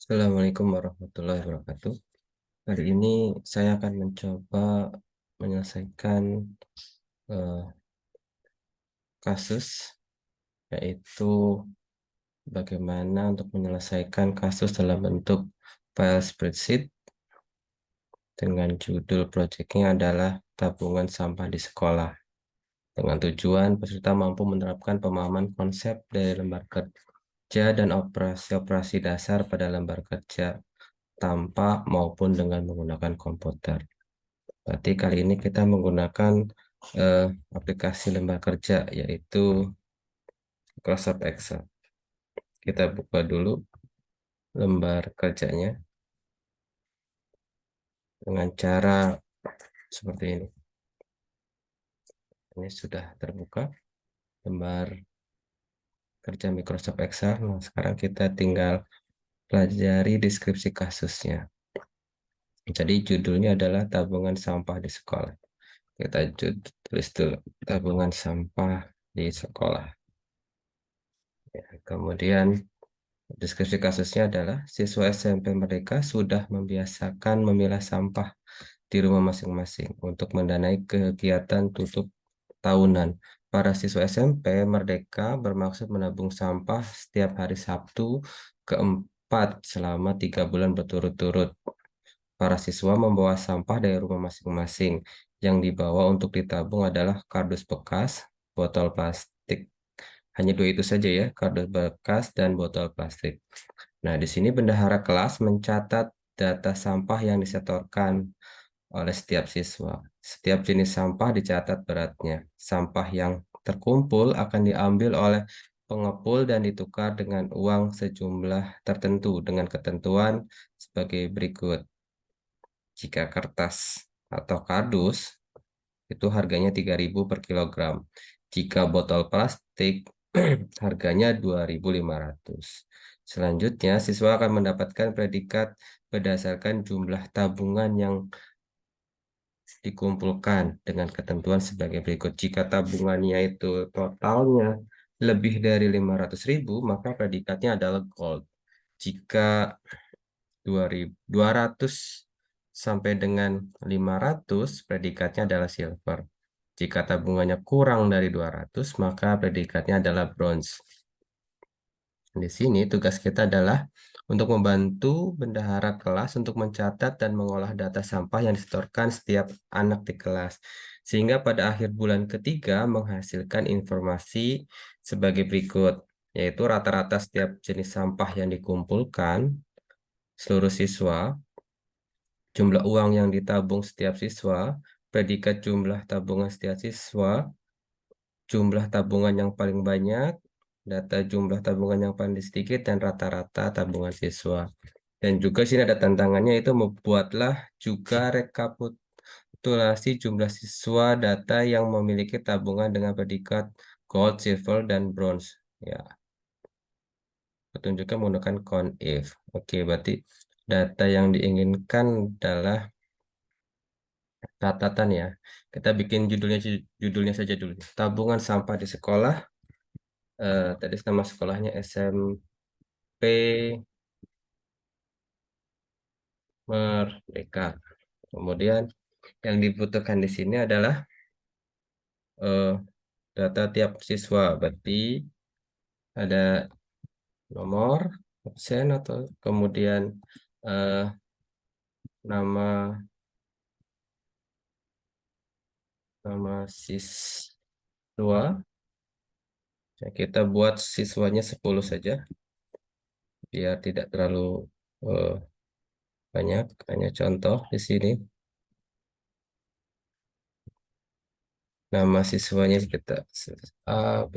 Assalamualaikum warahmatullahi wabarakatuh. Hari ini saya akan mencoba menyelesaikan eh, kasus, yaitu bagaimana untuk menyelesaikan kasus dalam bentuk file spreadsheet dengan judul proyeknya adalah tabungan sampah di sekolah. Dengan tujuan peserta mampu menerapkan pemahaman konsep dari lembar kerja dan operasi-operasi dasar pada lembar kerja tanpa maupun dengan menggunakan komputer. Berarti kali ini kita menggunakan eh, aplikasi lembar kerja yaitu Microsoft Excel. Kita buka dulu lembar kerjanya dengan cara seperti ini. Ini sudah terbuka lembar kerja Microsoft Excel. Nah, sekarang kita tinggal pelajari deskripsi kasusnya. Jadi judulnya adalah tabungan sampah di sekolah. Kita tulis dulu tabungan sampah di sekolah. Ya, kemudian deskripsi kasusnya adalah siswa SMP Merdeka sudah membiasakan memilah sampah di rumah masing-masing untuk mendanai kegiatan tutup tahunan. Para siswa SMP Merdeka bermaksud menabung sampah setiap hari Sabtu keempat selama 3 bulan berturut-turut. Para siswa membawa sampah dari rumah masing-masing. Yang dibawa untuk ditabung adalah kardus bekas, botol plastik. Hanya dua itu saja ya, kardus bekas dan botol plastik. Nah, di sini bendahara kelas mencatat data sampah yang disetorkan oleh setiap siswa. Setiap jenis sampah dicatat beratnya. Sampah yang terkumpul akan diambil oleh pengepul dan ditukar dengan uang sejumlah tertentu dengan ketentuan sebagai berikut. Jika kertas atau kardus itu harganya 3.000 per kilogram. Jika botol plastik harganya 2.500. Selanjutnya, siswa akan mendapatkan predikat berdasarkan jumlah tabungan yang dikumpulkan dengan ketentuan sebagai berikut. Jika tabungannya itu totalnya lebih dari 500.000, maka predikatnya adalah gold. Jika 200 sampai dengan 500, predikatnya adalah silver. Jika tabungannya kurang dari 200, maka predikatnya adalah bronze. Di sini tugas kita adalah untuk membantu bendahara kelas untuk mencatat dan mengolah data sampah yang disetorkan setiap anak di kelas. Sehingga pada akhir bulan ketiga menghasilkan informasi sebagai berikut, yaitu rata-rata setiap jenis sampah yang dikumpulkan seluruh siswa, jumlah uang yang ditabung setiap siswa, predikat jumlah tabungan setiap siswa, jumlah tabungan yang paling banyak, data jumlah tabungan yang paling sedikit, dan rata-rata tabungan siswa. Dan juga sini ada tantangannya, itu membuatlah juga rekapitulasi jumlah siswa data yang memiliki tabungan dengan predikat gold, silver, dan bronze. Ya, petunjuknya menggunakan count if. Oke, berarti data yang diinginkan adalah catatan ya. Kita bikin judulnya saja dulu. Tabungan sampah di sekolah. Tadi nama sekolahnya SMP Merdeka. Kemudian yang dibutuhkan di sini adalah eh, data tiap siswa. Berarti ada nomor absen atau kemudian eh, nama nama siswa. Ya, kita buat siswanya 10 saja biar tidak terlalu eh, banyak. Hanya contoh di sini. Nama siswanya kita A, B,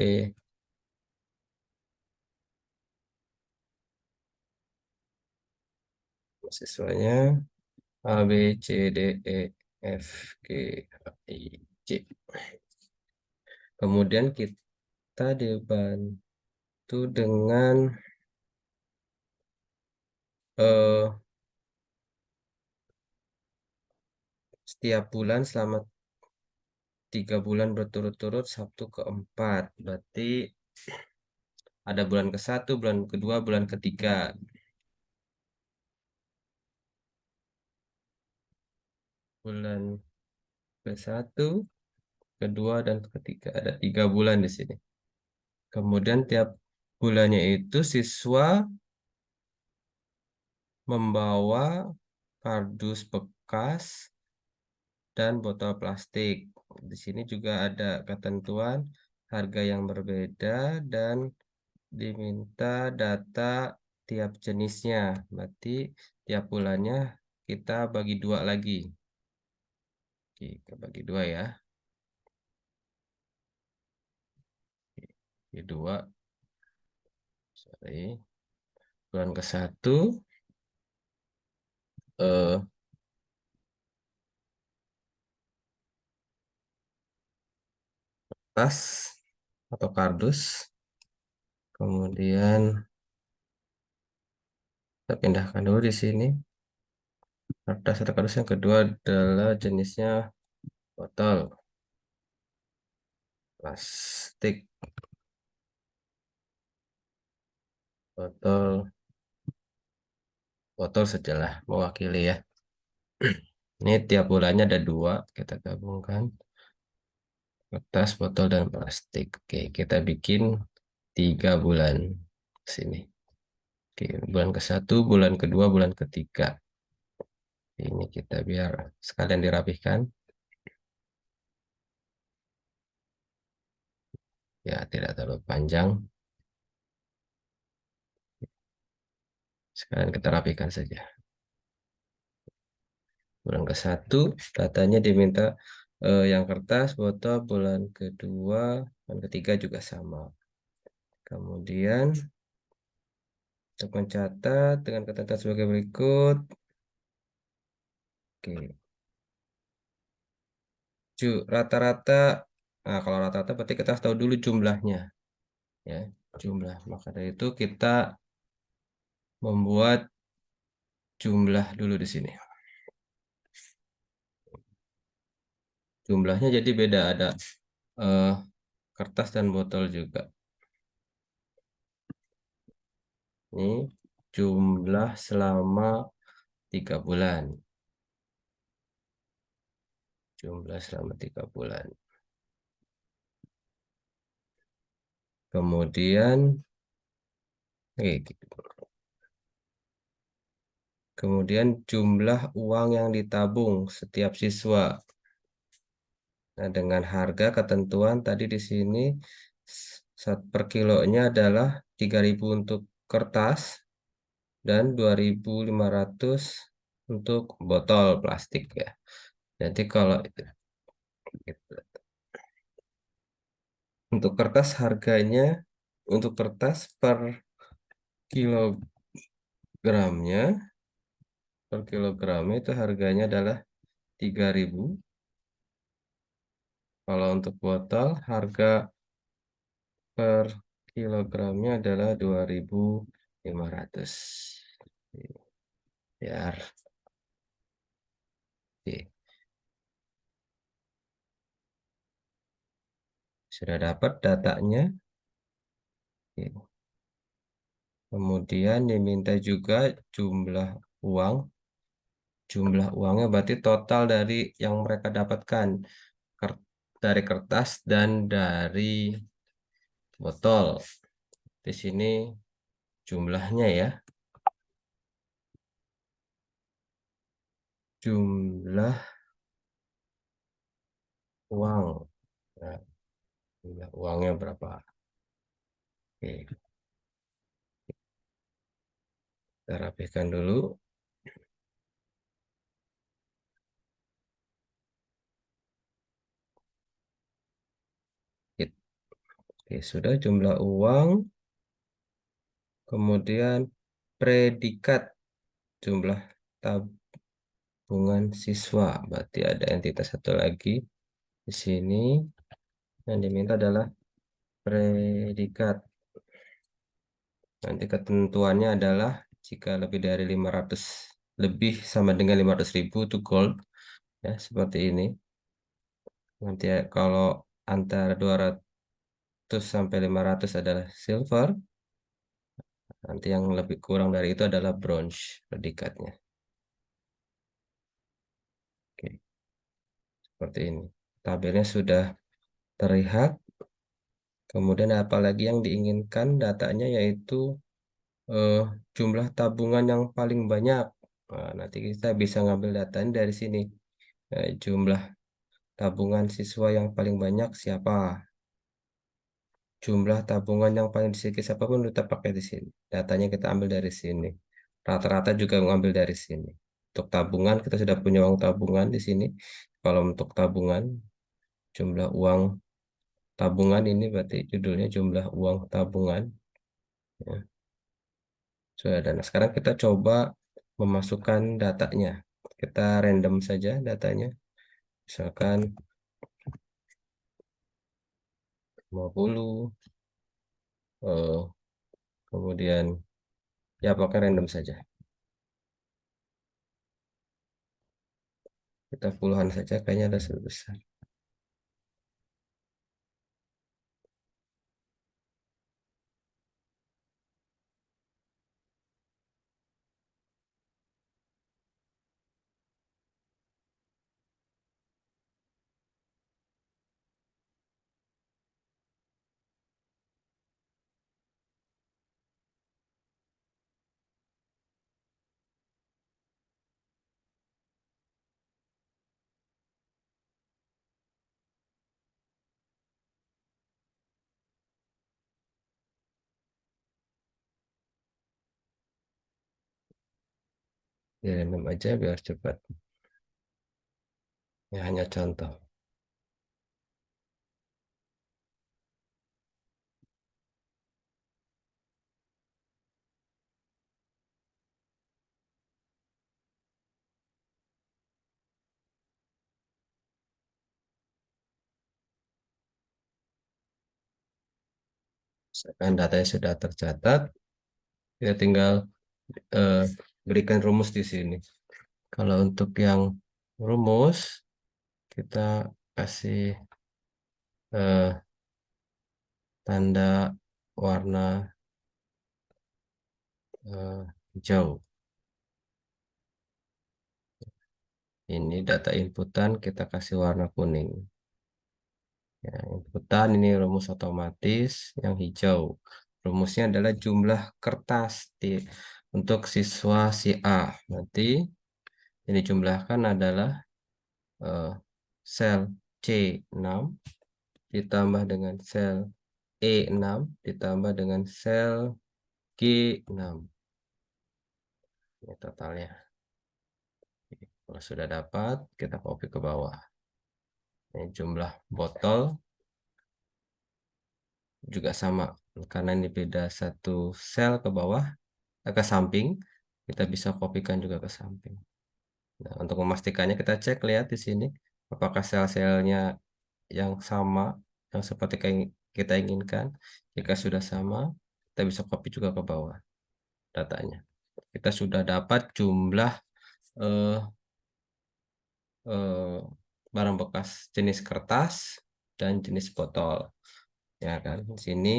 siswanya A, B, C, D, E, F, G, H, I, J. Kemudian kita dibantu dengan eh, setiap bulan selama 3 bulan berturut-turut Sabtu keempat. Berarti ada bulan ke-1, bulan kedua, bulan ketiga. bulan ke-1, kedua, dan ketiga. Ada 3 bulan di sini. Kemudian tiap bulannya itu siswa membawa kardus bekas dan botol plastik. Di sini juga ada ketentuan harga yang berbeda dan diminta data tiap jenisnya. Berarti tiap bulannya kita bagi 2 lagi. Oke, kita bagi 2 ya. Bagi 2. Sorry. Bulan ke-1 eh, tas atau kardus. Kemudian kita pindahkan dulu di sini. Kertas atau kardus yang kedua adalah jenisnya botol plastik. Botol botol sajalah mewakili ya. Ini tiap bulannya ada 2, kita gabungkan. Kertas, botol, dan plastik. Oke, kita bikin 3 bulan sini. Oke, bulan ke-1, bulan kedua, bulan ketiga. Ini kita biar sekalian dirapihkan. Ya, tidak terlalu panjang. Sekarang kita rapikan saja. Bulan ke-1, datanya diminta yang kertas, botol, bulan kedua, bulan ketiga juga sama. Kemudian untuk mencatat dengan ketentuan sebagai berikut. Oke, rata-rata. Nah, kalau rata-rata berarti kita harus tahu dulu jumlahnya, ya, jumlah. Maka dari itu kita membuat jumlah dulu di sini. Jumlahnya jadi beda, ada eh, kertas dan botol juga. Ini jumlah selama 3 bulan. Jumlah selama 3 bulan. Kemudian, gitu. Kemudian jumlah uang yang ditabung setiap siswa. Nah, dengan harga ketentuan tadi di sini per kilonya adalah 3.000 untuk kertas dan 2.500 untuk botol plastik ya. Jadi kalau gitu. Untuk kertas harganya, untuk kertas per kilogramnya, itu harganya adalah 3.000. Kalau untuk botol harga per kilogramnya adalah 2.500. Biar oke. Sudah dapat datanya. Oke. Kemudian diminta juga jumlah uang. Jumlah uangnya berarti total dari yang mereka dapatkan dari kertas dan dari botol. Di sini jumlahnya ya. Jumlah uang. Nah, jumlah uangnya berapa? Oke, kita rapikan dulu. Oke, sudah jumlah uang. Kemudian predikat jumlah tabungan siswa. Berarti ada entitas satu lagi di sini. Yang diminta adalah predikat. Nanti ketentuannya adalah jika lebih dari 500, lebih sama dengan 500.000 itu gold. Ya, seperti ini. Nanti kalau antara 200 sampai 500 adalah silver. Nanti yang lebih kurang dari itu adalah bronze predikatnya. Oke. seperti ini. Tabelnya sudah terlihat. Kemudian apalagi yang diinginkan datanya yaitu eh, jumlah tabungan yang paling banyak. Nah, nanti kita bisa ngambil datanya dari sini. Jumlah tabungan siswa yang paling banyak siapa? Jumlah tabungan yang paling sedikit siapapun kita pakai di sini. Datanya kita ambil dari sini. Rata-rata juga mengambil dari sini. Untuk tabungan kita sudah punya uang tabungan di sini. Kalau untuk tabungan, jumlah uang tabungan ini berarti judulnya jumlah uang tabungan. Ya, sudah ada. Nah, sekarang kita coba memasukkan datanya. Kita random saja datanya. Misalkan 50, eh, kemudian ya pakai random saja. Kita puluhan saja, kayaknya ada sebesar. Ya, random aja biar cepat. Ya, hanya contoh. Misalkan datanya sudah tercatat, kita tinggal eh, berikan rumus di sini. Kalau untuk yang rumus, kita kasih tanda warna hijau. Ini data inputan kita kasih warna kuning. Ya, inputan ini rumus otomatis yang hijau. Rumusnya adalah jumlah kertas untuk siswa si A. Nanti ini jumlahkan adalah eh, sel C6 ditambah dengan sel E6 ditambah dengan sel G6. Ini totalnya. Kalau sudah dapat, kita copy ke bawah. Ini jumlah botol juga sama. Karena ini beda satu sel ke bawah, ke samping, kita bisa kopikan juga ke samping. Nah, untuk memastikannya kita cek, lihat di sini, apakah sel-selnya yang sama, yang seperti kita inginkan. Jika sudah sama, kita bisa copy juga ke bawah datanya. Kita sudah dapat jumlah eh, eh, barang bekas jenis kertas dan jenis botol. Ya kan, di sini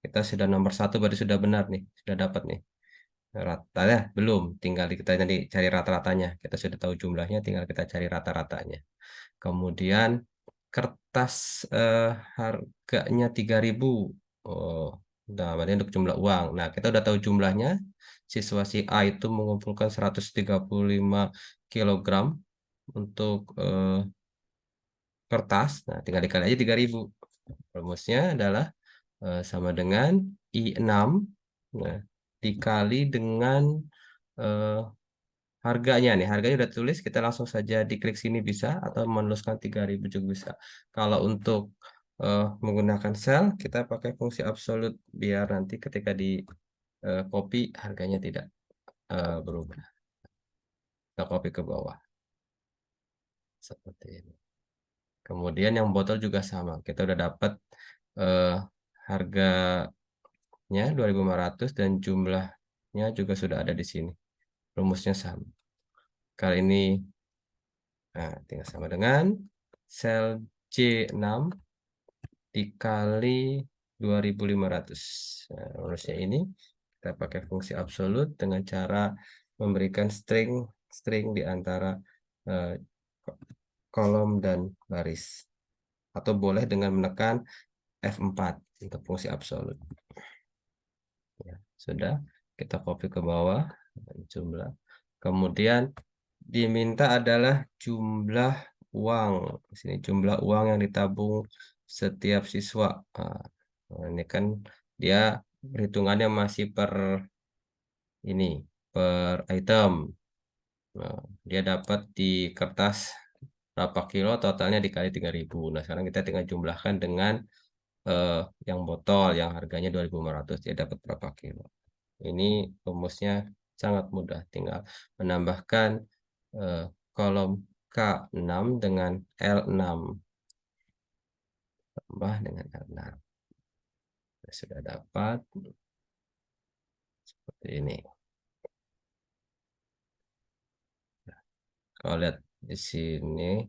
kita sudah nomor satu berarti sudah benar nih, sudah dapat nih. Ratanya belum, tinggal kita nanti cari rata-ratanya. Kita sudah tahu jumlahnya, tinggal kita cari rata-ratanya. Kemudian kertas eh, harganya 3.000. Oh, nah berarti untuk jumlah uang. Nah, kita udah tahu jumlahnya. Siswa si A itu mengumpulkan 135 kilogram untuk kertas. Nah, tinggal dikali aja 3.000. Rumusnya adalah sama dengan I6, nah, dikali dengan eh, harganya nih. Harganya udah tulis, kita langsung saja diklik sini bisa, atau menuliskan 3.000 juga bisa. Kalau untuk menggunakan sel, kita pakai fungsi absolut biar nanti ketika di copy harganya tidak berubah. Kita copy ke bawah seperti ini. Kemudian yang botol juga sama. Kita udah dapat eh, harganya 2.500 dan jumlahnya juga sudah ada di sini. Rumusnya sama. Kali ini tinggal sama dengan sel C6 dikali 2.500. Nah, rumusnya ini kita pakai fungsi absolut dengan cara memberikan string di antara eh, kolom dan baris. Atau boleh dengan menekan F4 untuk fungsi absolut. Ya, sudah, kita copy ke bawah jumlah. Kemudian diminta adalah jumlah uang. Di sini jumlah uang yang ditabung setiap siswa. Ini kan dia perhitungannya masih per ini, per item. Nah, dia dapat di kertas berapa kilo, totalnya dikali 3.000. Nah, sekarang kita tinggal jumlahkan dengan eh, yang botol yang harganya 2.500, dia dapat berapa kilo. Ini rumusnya sangat mudah, tinggal menambahkan eh, kolom K6 dengan L6, tambah dengan L6. Sudah dapat seperti ini. Kalau lihat di sini,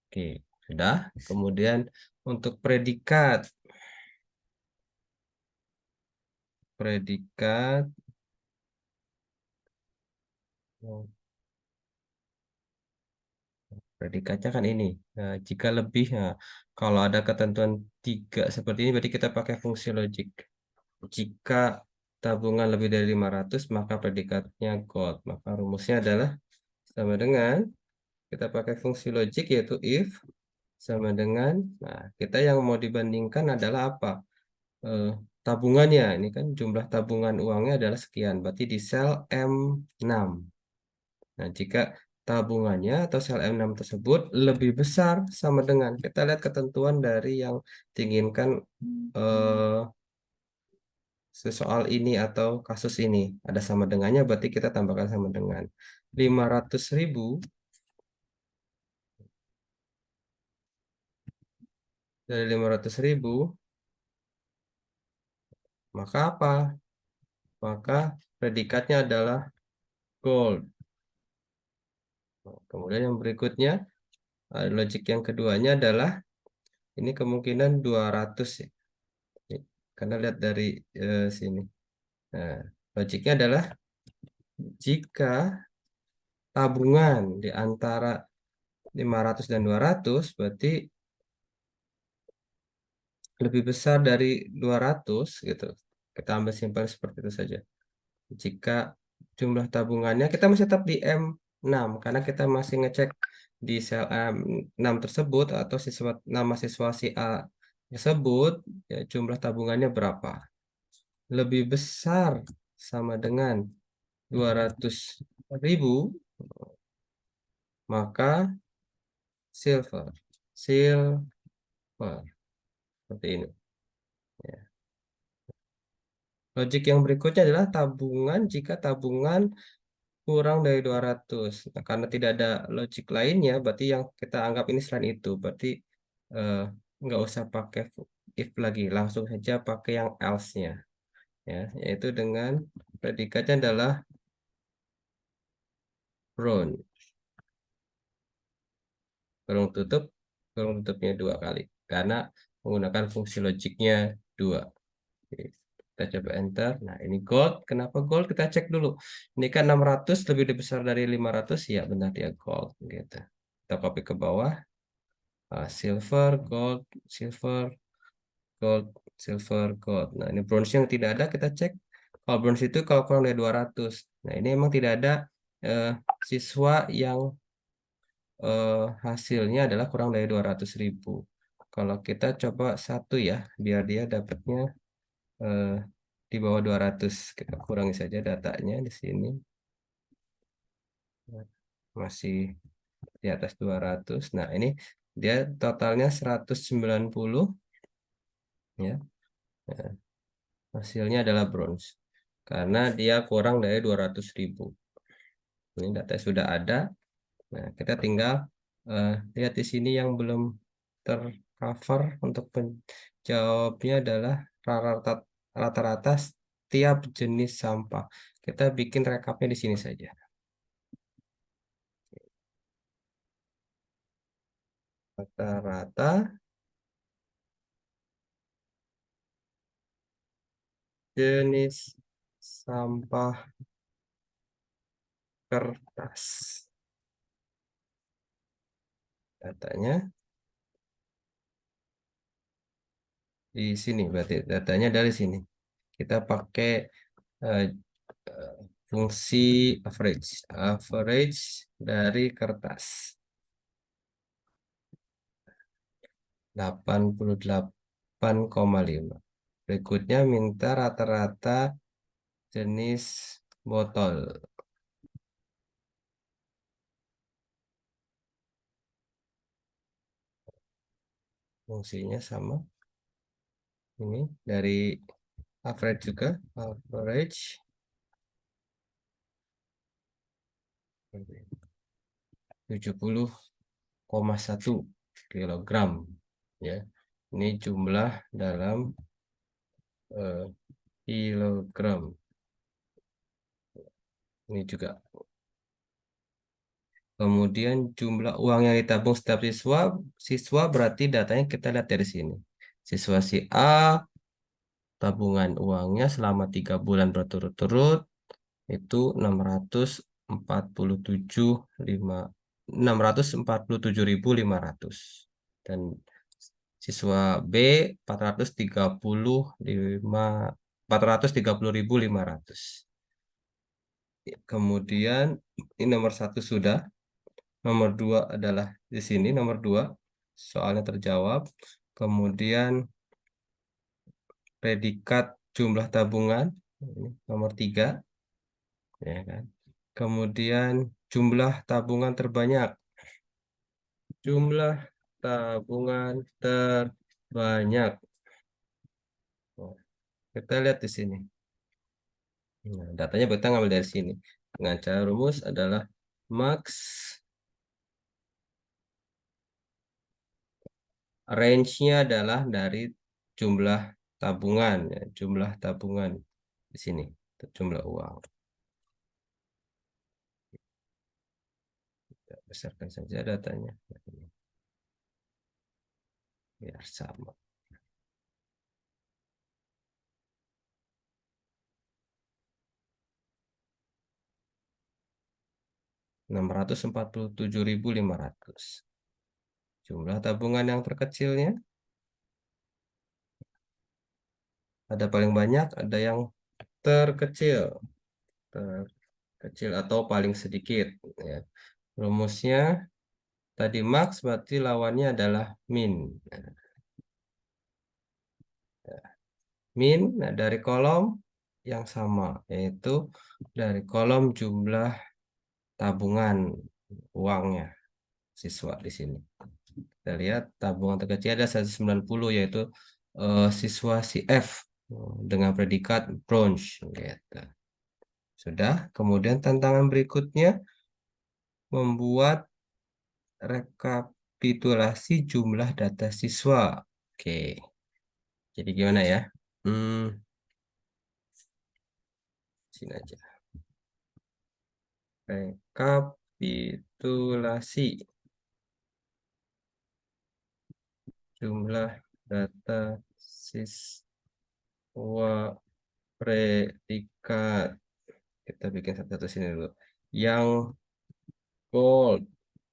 oke, sudah. Kemudian untuk predikat, oh, predikatnya kan ini. Nah, jika lebih, nah, kalau ada ketentuan tiga seperti ini, berarti kita pakai fungsi logik. Jika tabungan lebih dari 500, maka predikatnya gold. Maka rumusnya adalah sama dengan, kita pakai fungsi logik yaitu if sama dengan, nah kita yang mau dibandingkan adalah apa? Eh, Tabungannya, ini kan jumlah tabungan uangnya adalah sekian, berarti di sel M6. Nah, jika tabungannya atau sel M6 tersebut lebih besar sama dengan, kita lihat ketentuan dari yang diinginkan eh, soal ini atau kasus ini. Ada sama dengannya, berarti kita tambahkan sama dengan 500.000 dari 500.000, maka apa? Maka predikatnya adalah gold. Kemudian yang berikutnya, logik yang keduanya adalah ini kemungkinan 200 ya. Karena lihat dari sini. Nah, logiknya adalah jika tabungan di antara 500 dan 200, berarti lebih besar dari 200 gitu. Kita ambil simpel seperti itu saja. Jika jumlah tabungannya, kita masih tetap di M6 karena kita masih ngecek di sel M6 tersebut atau nama siswa si A tersebut, ya, jumlah tabungannya berapa. Lebih besar sama dengan 200.000, maka silver. Silver. Seperti ini. Ya. Logik yang berikutnya adalah tabungan jika tabungan kurang dari 200. Nah, karena tidak ada logik lainnya, berarti yang kita anggap ini selain itu. Berarti eh, nggak usah pakai if lagi, langsung saja pakai yang else-nya. Ya, yaitu dengan predikatnya adalah brown. Kurung tutup, kurung tutupnya 2 kali. Karena menggunakan fungsi logiknya 2. Oke, kita coba enter. Nah, ini gold. Kenapa gold? Kita cek dulu. Ini kan 600 lebih besar dari 500. Ya, benar dia gold. Gitu. Kita copy ke bawah. Silver, gold, silver, gold, silver, gold. Nah, ini bronze yang tidak ada, kita cek. Kalau bronze itu kalau kurang dari 200. Nah, ini emang tidak ada eh, siswa yang hasilnya adalah kurang dari 200.000. Kalau kita coba satu ya, biar dia dapatnya eh, di bawah 200. Kita kurangi saja datanya di sini. Masih di atas 200. Nah, ini dia totalnya 190 ya. Nah, hasilnya adalah bronze. Karena dia kurang dari 200.000. Ini data sudah ada. Nah, kita tinggal lihat di sini yang belum tercover untuk penjawabnya adalah rata-rata rata-rata setiap jenis sampah. Kita bikin rekapnya di sini saja. Rata-rata jenis sampah kertas. Datanya di sini, berarti datanya dari sini. Kita pakai eh, fungsi average. Average dari kertas. 88,5. Berikutnya minta rata-rata jenis botol. Fungsinya sama. Ini dari average juga. Average 70,1 kilogram. Ya, ini jumlah dalam kilogram. Ini juga. Kemudian jumlah uang yang ditabung setiap siswa berarti datanya kita lihat dari sini. Siswa si A, tabungan uangnya selama 3 bulan berturut-turut itu 647.500 dan siswa B 430.500. Kemudian ini nomor satu sudah. Nomor dua adalah di sini, nomor dua soalnya terjawab. Kemudian predikat jumlah tabungan, ini nomor tiga, ya kan. Kemudian jumlah tabungan terbanyak, jumlah tabungan terbanyak. Oh, kita lihat di sini. Nah, datanya kita ngambil dari sini. Dengan cara rumus adalah max range-nya adalah dari jumlah tabungan, ya, jumlah tabungan di sini, jumlah uang. Kita besarkan saja datanya, biar sama. 647.500. Jumlah tabungan yang terkecilnya, ada paling banyak, ada yang terkecil. Terkecil atau paling sedikit. Ya. Rumusnya tadi max berarti lawannya adalah min. Min dari kolom yang sama, yaitu dari kolom jumlah tabungan uangnya siswa di sini. Kita lihat tabungan terkecil ada 190, yaitu siswa si F dengan predikat bronze gitu. Sudah, kemudian tantangan berikutnya membuat rekapitulasi jumlah data siswa. Oke, jadi gimana ya? Hmm, sini aja. Rekapitulasi jumlah data siswa predikat. Kita bikin satu-satu sini dulu. Yang gold,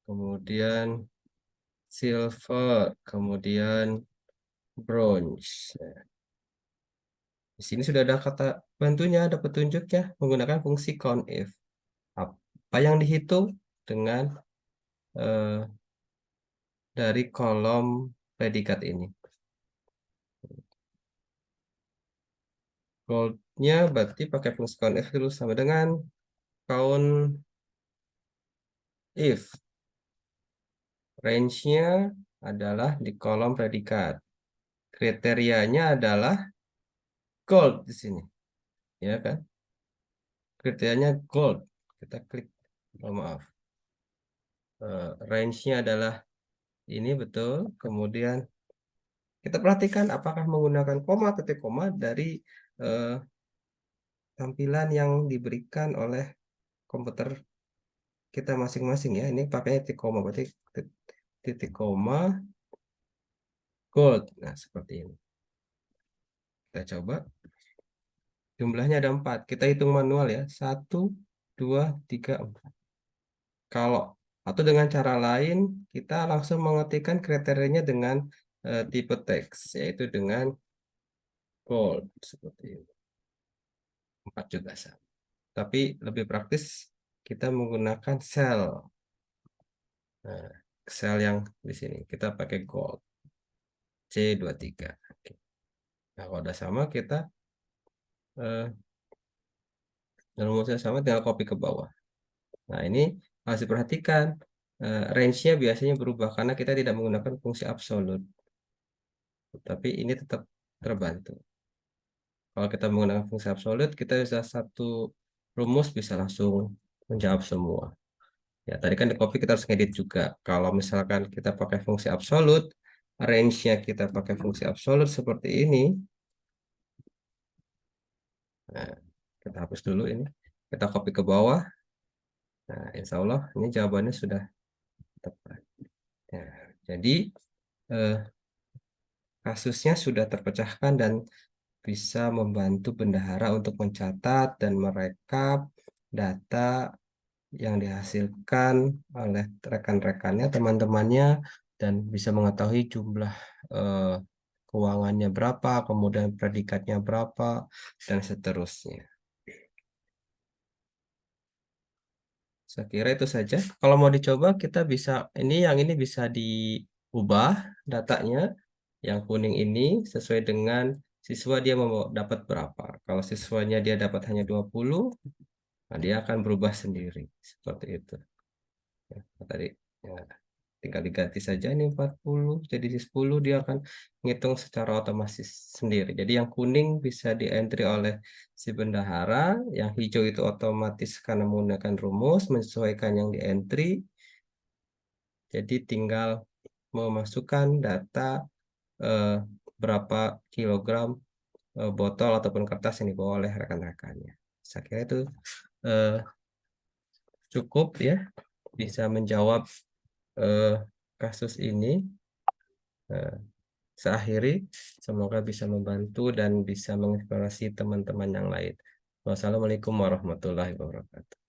kemudian silver, kemudian bronze. Nah, di sini sudah ada kata bantunya, ada petunjuknya menggunakan fungsi COUNTIF. Apa yang dihitung dengan eh, dari kolom predikat ini? Goldnya berarti pakai fungsi COUNTIF dulu sama dengan count if. Range-nya adalah di kolom predikat. Kriterianya adalah gold di sini, ya kan? Kriterianya gold. Kita klik. Oh, maaf. Range-nya adalah ini betul. Kemudian kita perhatikan apakah menggunakan koma, titik koma dari eh, tampilan yang diberikan oleh komputer kita masing-masing ya. Ini pakainya titik koma, berarti titik koma gold. Nah, seperti ini. Kita coba. Jumlahnya ada 4. Kita hitung manual ya. 1, 2, 3, 4. Kalau Atau dengan cara lain, kita langsung mengetikkan kriterianya dengan tipe teks, yaitu dengan bold seperti ini. 4 juga sama. Tapi lebih praktis kita menggunakan sel. Nah, sel yang di sini kita pakai gold C23. Oke. Nah, kalau udah sama kita eh, rumusnya sama, tinggal copy ke bawah. Nah, ini harus diperhatikan. Range-nya biasanya berubah karena kita tidak menggunakan fungsi absolut. Tapi ini tetap terbantu. Kalau kita menggunakan fungsi absolut, kita bisa satu rumus bisa langsung menjawab semua. Ya, tadi kan di copy kita harus ngedit juga. Kalau misalkan kita pakai fungsi absolut, range-nya kita pakai fungsi absolut seperti ini. Nah, kita hapus dulu ini. Kita copy ke bawah. Nah, insya Allah ini jawabannya sudah tepat. Ya, jadi eh, kasusnya sudah terpecahkan dan bisa membantu bendahara untuk mencatat dan merekap data yang dihasilkan oleh rekan-rekannya, teman-temannya, dan bisa mengetahui jumlah eh, keuangannya berapa, kemudian predikatnya berapa, dan seterusnya. Saya kira itu saja. Kalau mau dicoba, kita bisa yang ini bisa diubah datanya. Yang kuning ini sesuai dengan siswa dia mau dapat berapa. Kalau siswanya dia dapat hanya 20, nah dia akan berubah sendiri. Seperti itu. Ya, tadi ya, tinggal diganti saja ini 40 jadi 10, dia akan ngitung secara otomatis sendiri. Jadi yang kuning bisa di entry oleh si bendahara, yang hijau itu otomatis karena menggunakan rumus menyesuaikan yang di entry. Jadi tinggal memasukkan data eh, berapa kilogram botol ataupun kertas yang dibawa oleh rekan-rekannya. Saya kira itu eh, cukup ya, bisa menjawab eh, kasus ini. Eh, Saya akhiri, semoga bisa membantu dan bisa menginspirasi teman-teman yang lain. Wassalamualaikum warahmatullahi wabarakatuh.